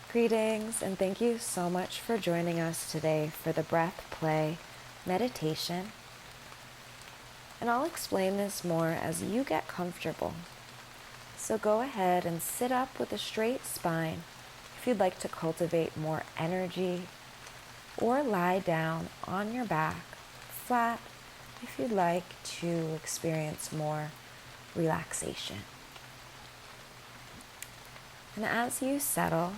Greetings, and thank you so much for joining us today for the breath play meditation. And I'll explain this more as you get comfortable. So go ahead and sit up with a straight spine if you'd like to cultivate more energy, or lie down on your back flat if you'd like to experience more relaxation. And as you settle,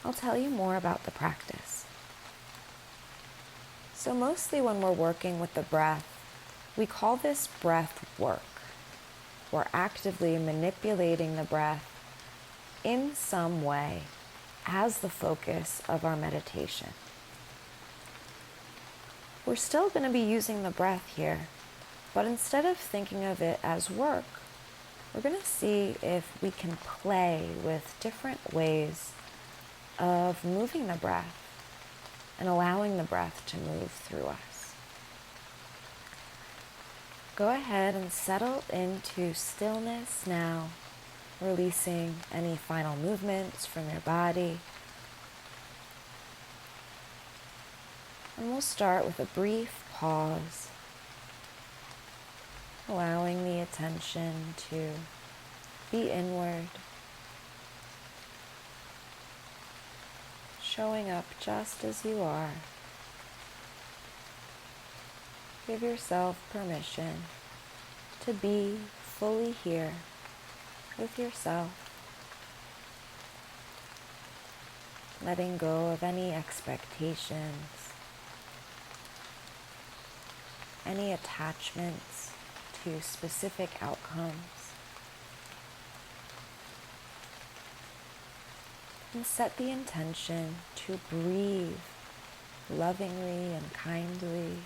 I'll tell you more about the practice. So mostly when we're working with the breath, we call this breath work. We're actively manipulating the breath in some way as the focus of our meditation. We're still going to be using the breath here, but instead of thinking of it as work, we're going to see if we can play with different ways of moving the breath and allowing the breath to move through us. Go ahead and settle into stillness now, releasing any final movements from your body. And we'll start with a brief pause, allowing the attention to be inward, showing up just as you are. Give yourself permission to be fully here with yourself, letting go of any expectations, any attachments to specific outcomes. And set the intention to breathe lovingly and kindly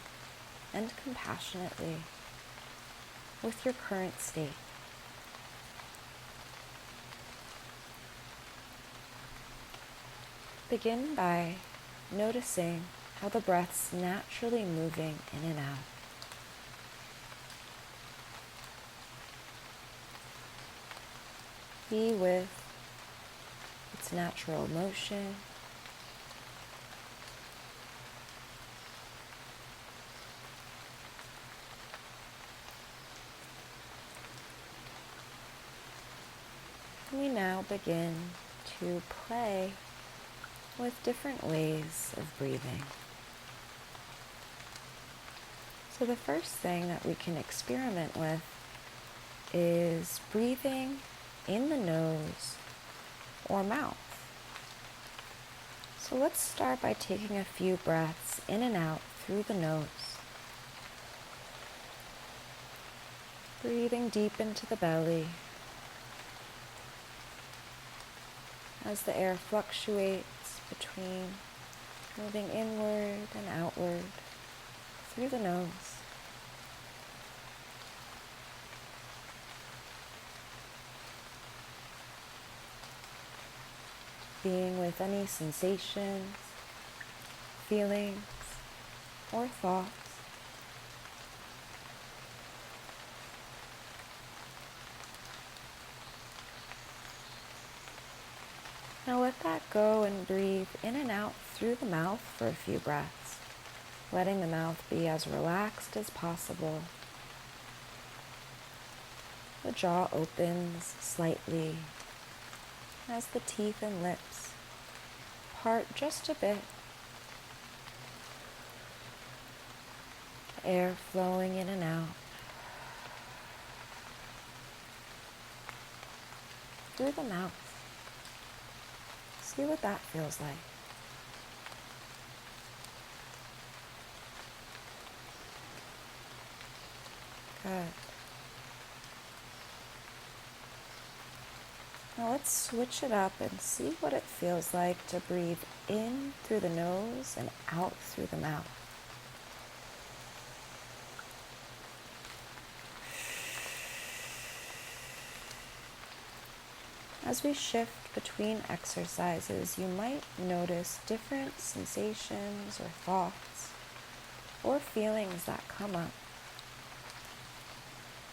and compassionately with your current state. Begin by noticing how the breath's naturally moving in and out. Be with its natural motion. We now begin to play with different ways of breathing. So the first thing that we can experiment with is breathing in the nose or mouth. So let's start by taking a few breaths in and out through the nose. Breathing deep into the belly as the air fluctuates between moving inward and outward through the nose. Being with any sensations, feelings, or thoughts. Now let that go and breathe in and out through the mouth for a few breaths, letting the mouth be as relaxed as possible. The jaw opens slightly as the teeth and lips part just a bit. The air flowing in and out through the mouth. See what that feels like. Good. Now let's switch it up and see what it feels like to breathe in through the nose and out through the mouth. As we shift between exercises, you might notice different sensations or thoughts or feelings that come up.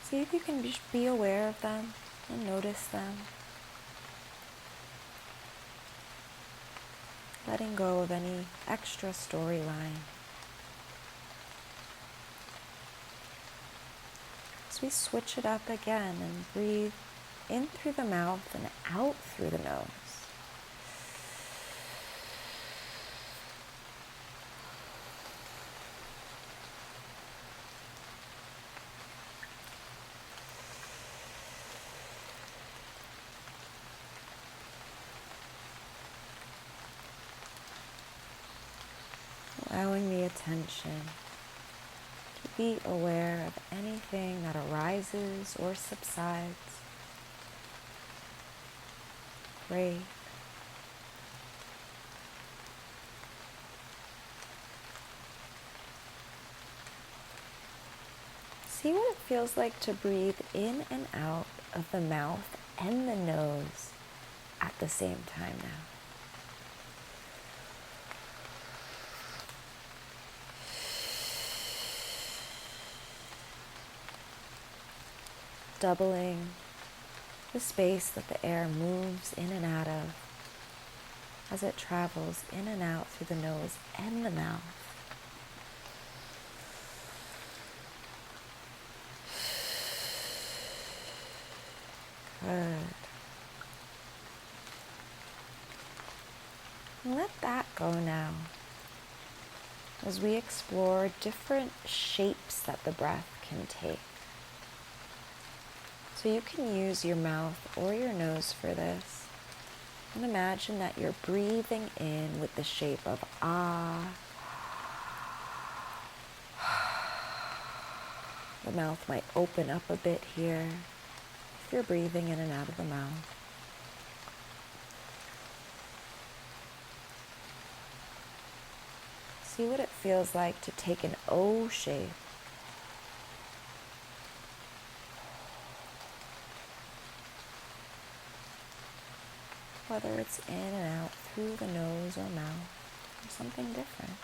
See if you can be aware of them and notice them. letting go of any extra storyline. As we switch it up again and breathe in through the mouth and out through the nose. Allowing the attention to be aware of anything that arises or subsides. Great. See what it feels like to breathe in and out of the mouth and the nose at the same time now. Doubling the space that the air moves in and out of as it travels in and out through the nose and the mouth. Good. And let that go now as we explore different shapes that the breath can take. So you can use your mouth or your nose for this. And imagine that you're breathing in with the shape of ah. The mouth might open up a bit here if you're breathing in and out of the mouth. See what it feels like to take an O shape. Whether it's in and out through the nose or mouth, or something different.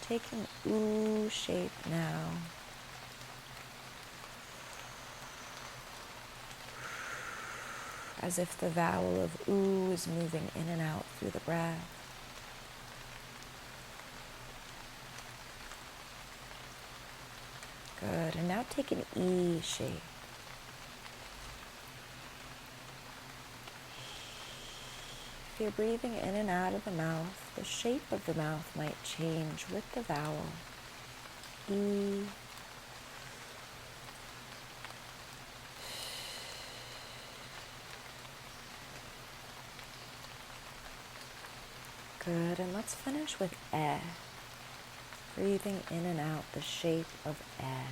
Take an ooh shape now. As if the vowel of ooh is moving in and out through the breath. Good, and now take an E shape. If you're breathing in and out of the mouth, the shape of the mouth might change with the vowel. E. Good, and let's finish with E. Breathing in and out the shape of air.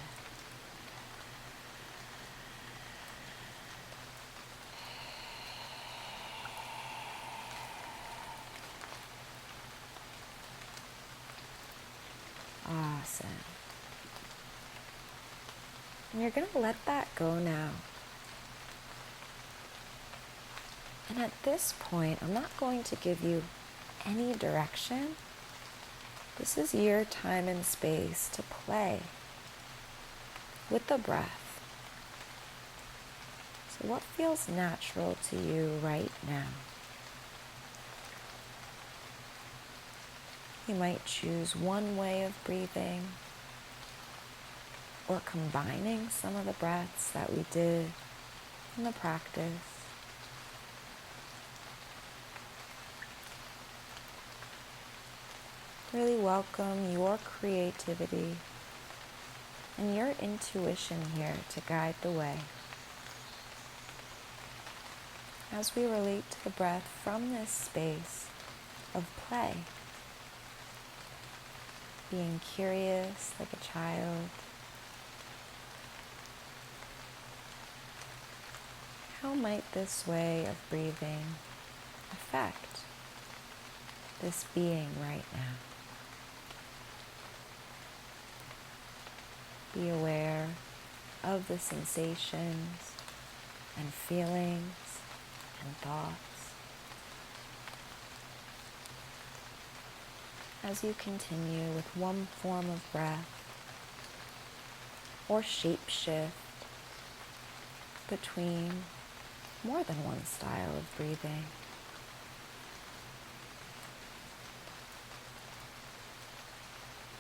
Awesome. And you're going to let that go now. And at this point, I'm not going to give you any direction. This is your time and space to play with the breath. So what feels natural to you right now? You might choose one way of breathing or combining some of the breaths that we did in the practice. Really welcome your creativity and your intuition here to guide the way as we relate to the breath from this space of play, being curious like a child. How might this way of breathing affect this being right now? Be aware of the sensations and feelings and thoughts as you continue with one form of breath or shape shift between more than one style of breathing.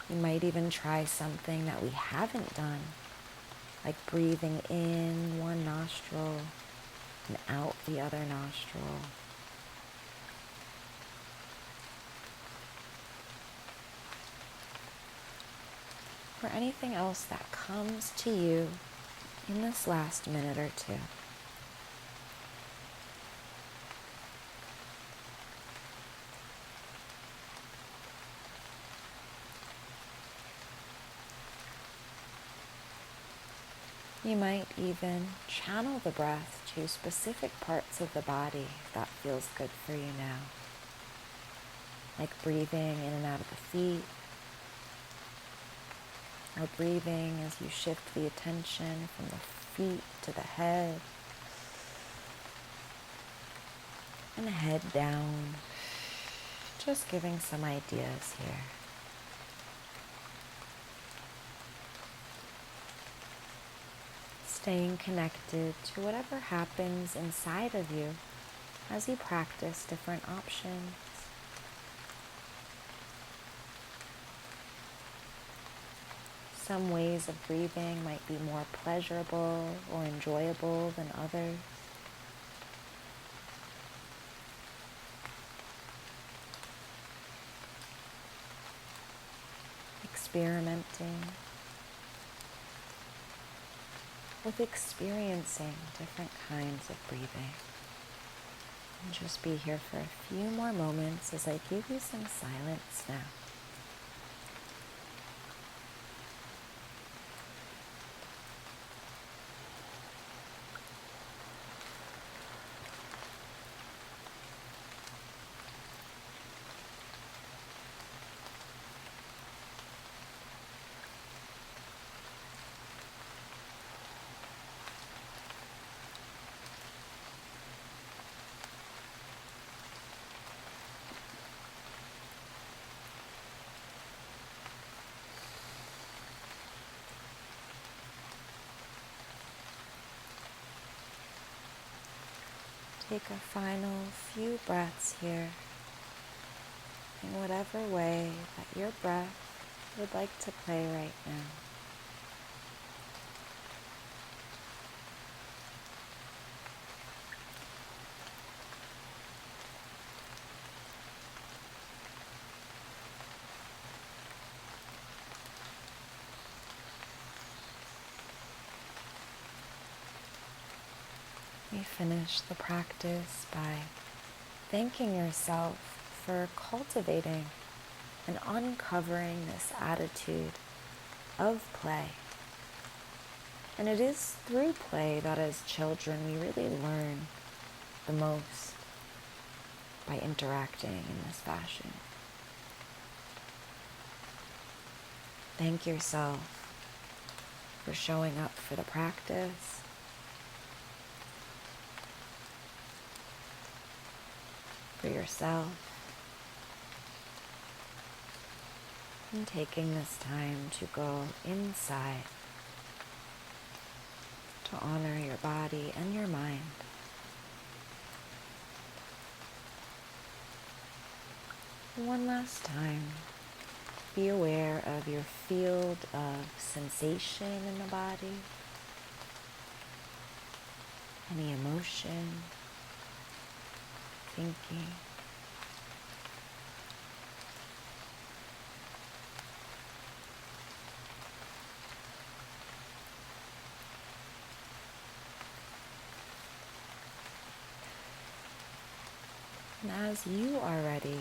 You might even try something that we haven't done, like breathing in one nostril and out the other nostril. Or anything else that comes to you in this last minute or two. You might even channel the breath to specific parts of the body if that feels good for you now. Like breathing in and out of the feet, or breathing as you shift the attention from the feet to the head, and head down, just giving some ideas here. Staying connected to whatever happens inside of you as you practice different options. Some ways of breathing might be more pleasurable or enjoyable than others. Experimenting with experiencing different kinds of breathing. And just be here for a few more moments as I give you some silence now. Take a final few breaths here in whatever way that your breath would like to play right now. You finish the practice by thanking yourself for cultivating and uncovering this attitude of play. And it is through play that as children we really learn the most by interacting in this fashion. Thank yourself for showing up for the practice. For yourself, and taking this time to go inside to honor your body and your mind. One last time, be aware of your field of sensation in the body, any emotion, thinking. And as you are ready,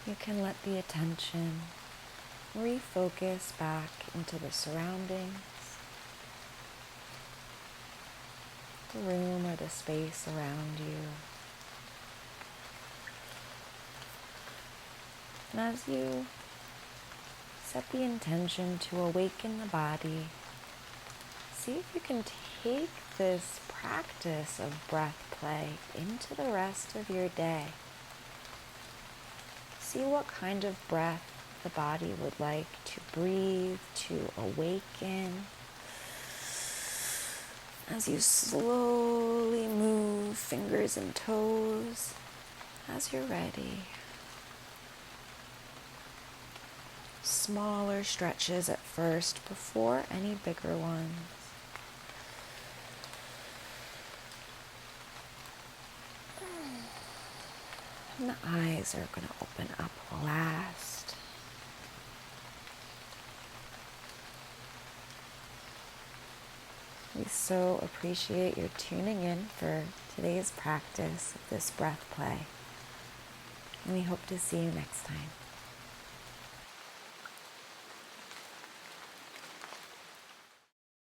you can let the attention refocus back into the surroundings, the room or the space around you. And as you set the intention to awaken the body, see if you can take this practice of breath play into the rest of your day. See what kind of breath the body would like to breathe, to awaken. as you slowly move fingers and toes as you're ready. Smaller stretches at first before any bigger ones. And the eyes are going to open up last. We so appreciate your tuning in for today's practice of this breath play. And we hope to see you next time.